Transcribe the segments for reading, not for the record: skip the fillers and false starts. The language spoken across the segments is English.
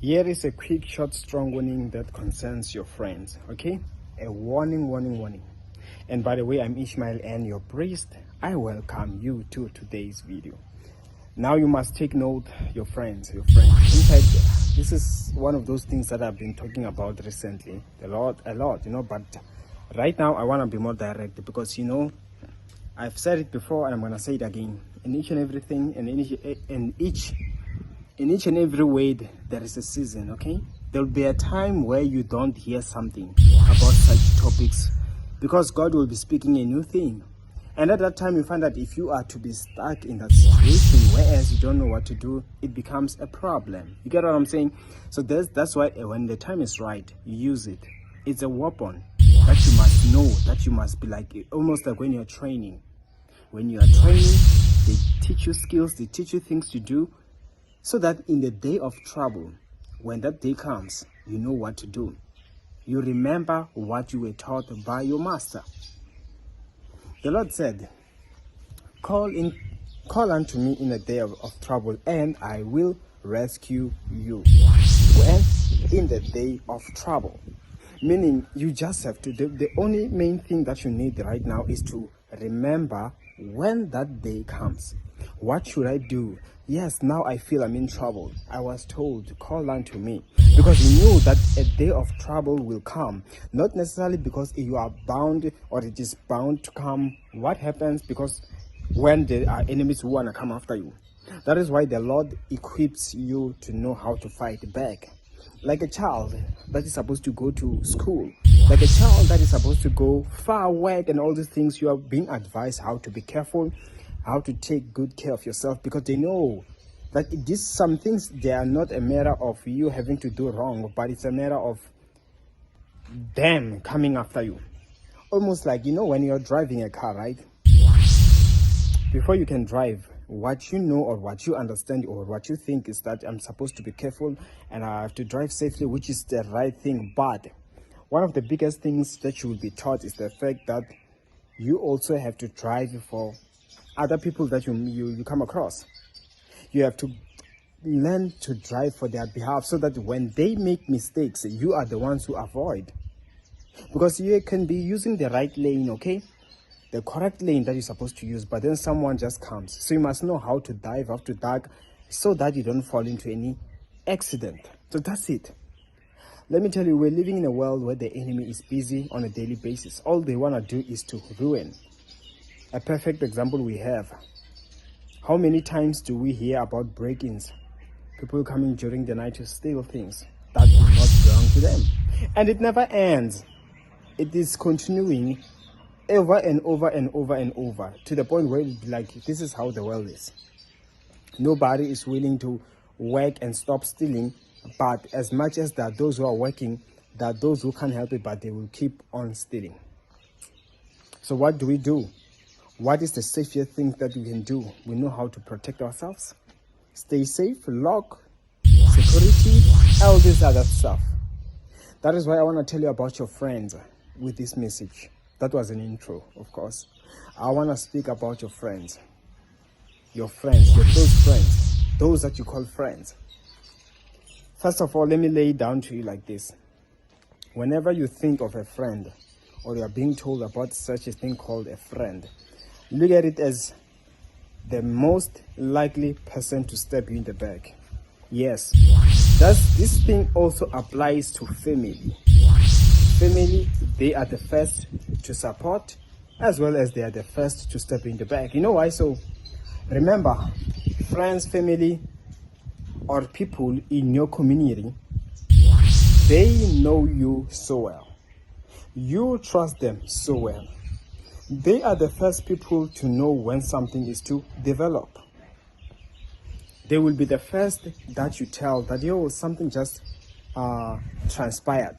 Here is a quick, short, strong warning that concerns your friends, okay? A warning, warning, warning. And by the way, I'm Ishmael and your priest. I welcome you to today's video. Now you must take note, your friends. Inside, this is one of those things that I've been talking about recently. A lot, but right now I want to be more direct because, I've said it before and I'm going to say it again. In each and everything, and in each and every way, there is a season, okay? There'll be a time where you don't hear something about such topics because God will be speaking a new thing. And at that time, you find that if you are to be stuck in that situation, whereas you don't know what to do, it becomes a problem. You get what I'm saying? So that's why when the time is right, you use it. It's a weapon that you must know, that you must be like, almost like when you're training. When you are training, they teach you skills, they teach you things to do, so that in the day of trouble, when that day comes, you know what to do. You remember what you were taught by your master. The Lord said, call unto me in the day of trouble, and I will rescue you. When? In the day of trouble. Meaning, you just have to, the only main thing that you need right now is to remember when that day comes. What should I do? Yes, now I feel I'm in trouble. I was told to call unto me because he knew that a day of trouble will come. Not necessarily because you are bound or it is bound to come. What happens? Because when there are enemies who want to come after you. That is why the Lord equips you to know how to fight back. Like a child that is supposed to go to school, like a child that is supposed to go far work and all these things, you are being advised how to be careful, how to take good care of yourself, because they know that some things, they are not a matter of you having to do wrong, but it's a matter of them coming after you. Almost like, when you're driving a car, right? Before you can drive, what you know or what you understand or what you think is that I'm supposed to be careful and I have to drive safely, which is the right thing. But one of the biggest things that you will be taught is the fact that you also have to drive for other people that you come across. You have to learn to drive for their behalf so that when they make mistakes, you are the ones who avoid. Because you can be using the right lane, okay? The correct lane that you're supposed to use, but then someone just comes. So you must know how to dive after dark so that you don't fall into any accident. So that's it. Let me tell you, we're living in a world where the enemy is busy on a daily basis. All they want to do is to ruin. A perfect example we have. How many times do we hear about break-ins? People coming during the night to steal things that do not belong to them. And it never ends. It is continuing over and over and over and over, to the point where it'll be like, this is how the world is. Nobody is willing to work and stop stealing, but as much as there are those who are working, there are those who can't help it, but they will keep on stealing. So what do we do? What is the safest thing that we can do? We know how to protect ourselves. Stay safe, lock, security, all this other stuff. That is why I want to tell you about your friends with this message. That was an intro, of course. I want to speak about your friends. Your friends, your close friends. Those that you call friends. First of all, let me lay it down to you like this. Whenever you think of a friend, or you are being told about such a thing called a friend, look at it as the most likely person to stab you in the back. Yes, this thing also applies to family. Family, they are the first to support, as well as they are the first to step in the back. You know why? So remember, friends, family, or people in your community, they know you so well. You trust them so well. They are the first people to know when something is to develop. They will be the first that you tell that, something just transpired.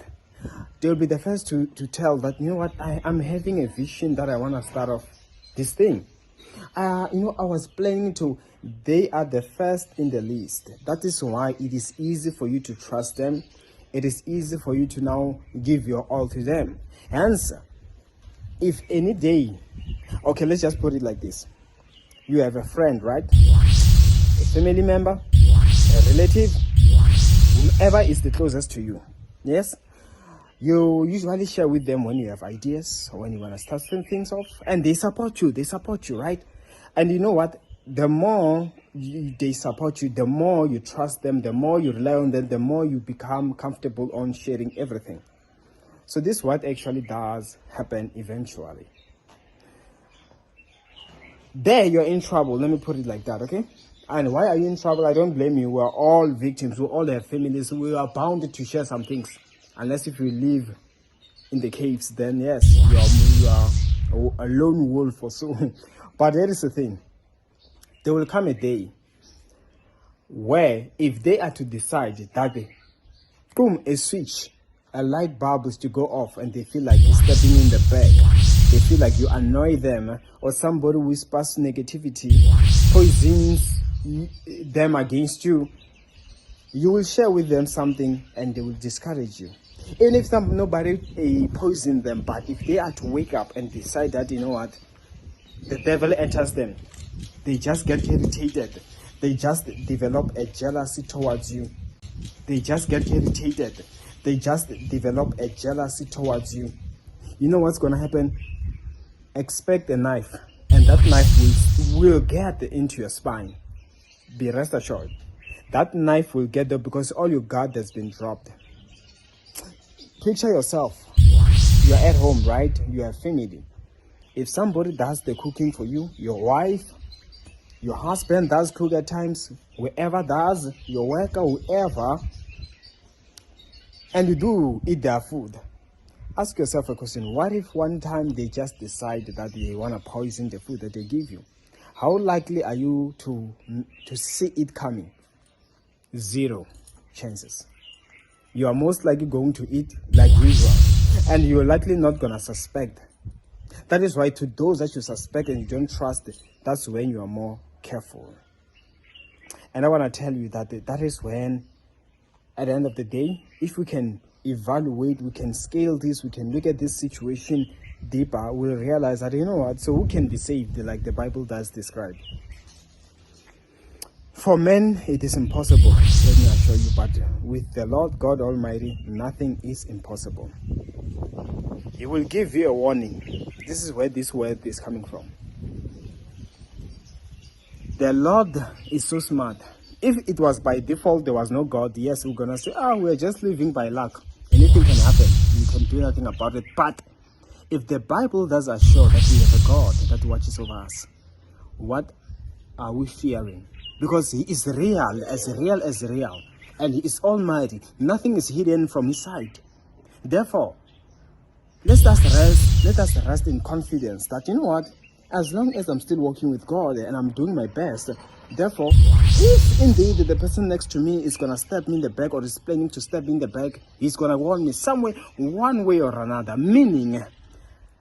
They'll be the first to tell that, I'm having a vision that I want to start off this thing. I was planning to. They are the first in the list. That is why it is easy for you to trust them. It is easy for you to now give your all to them. Hence, if any day, okay, let's just put it like this. You have a friend, right? A family member, a relative, whomever is the closest to you. Yes, you usually share with them when you have ideas or when you want to start some things off, and they support you, right? And you know what, the more they support you, the more you trust them, the more you rely on them, the more you become comfortable on sharing everything. So this is what actually does happen eventually. There you're in trouble, let me put it like that, okay? And why are you in trouble? I don't blame you. We're all victims, we all have families, we are bound to share some things. Unless if you live in the caves, then yes, you are a lone wolf or so. But there is a thing, there will come a day where if they are to decide that boom, a switch, a light bulb is to go off, and they feel like you're stepping in the back, they feel like you annoy them, or somebody whispers negativity, poisons them against you, you will share with them something and they will discourage you. Even if nobody poison them, but if they are to wake up and decide that, you know what, the devil enters them, they just get irritated, they just develop a jealousy towards you, they just get irritated, they just develop a jealousy towards you. You know what's going to happen? Expect a knife, and that knife will get into your spine. Be rest assured, that knife will get there because all your guard has been dropped. Picture yourself, you are at home, right? You have family. If somebody does the cooking for you, your wife, your husband does cook at times, whoever does, your worker, whoever, and you do eat their food, ask yourself a question. What if one time they just decide that they want to poison the food that they give you? How likely are you to see it coming? 0 chances. You are most likely going to eat like usual, and you're likely not going to suspect. That is why to those that you suspect and you don't trust, that's when you are more careful. And I want to tell you that that is when, at the end of the day, if we can evaluate, we can scale this, we can look at this situation deeper, we'll realize that, you know what, so who can be saved like the Bible does describe? For men it is impossible, let me assure you, but with the Lord God Almighty nothing is impossible. He will give you a warning. This is where this word is coming from. The Lord is so smart. If it was by default, there was no God, yes, we're gonna say, we're just living by luck, anything can happen, you can do nothing about it. But if the Bible does assure that we have a God that watches over us, what are we fearing? Because he is real as real, and he is almighty. Nothing is hidden from his sight. Therefore, let us rest in confidence that, you know what, as long as I'm still working with God and I'm doing my best, therefore, if indeed the person next to me is going to stab me in the back or is planning to stab me in the back, he's going to warn me some way, one way or another. Meaning,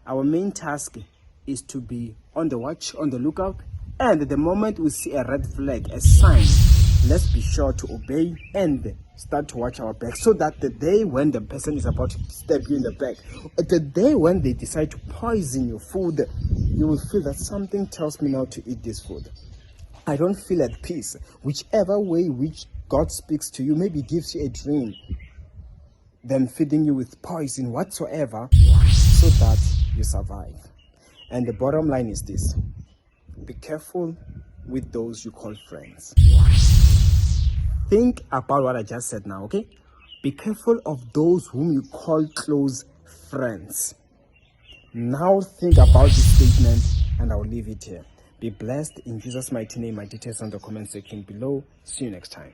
our main task is to be on the watch, on the lookout, and the moment we see a red flag, a sign, let's be sure to obey and start to watch our back, so that the day when the person is about to stab you in the back, the day when they decide to poison your food, you will feel that something tells me not to eat this food. I don't feel at peace. Whichever way which God speaks to you, maybe gives you a dream, then feeding you with poison whatsoever, so that you survive. And the bottom line is this: be careful with those you call friends. Think about what I just said now, okay? Be careful of those whom you call close friends. Now think about this statement, and I'll leave it here. Be blessed in Jesus' mighty name. My details on the comment section below. See you next time.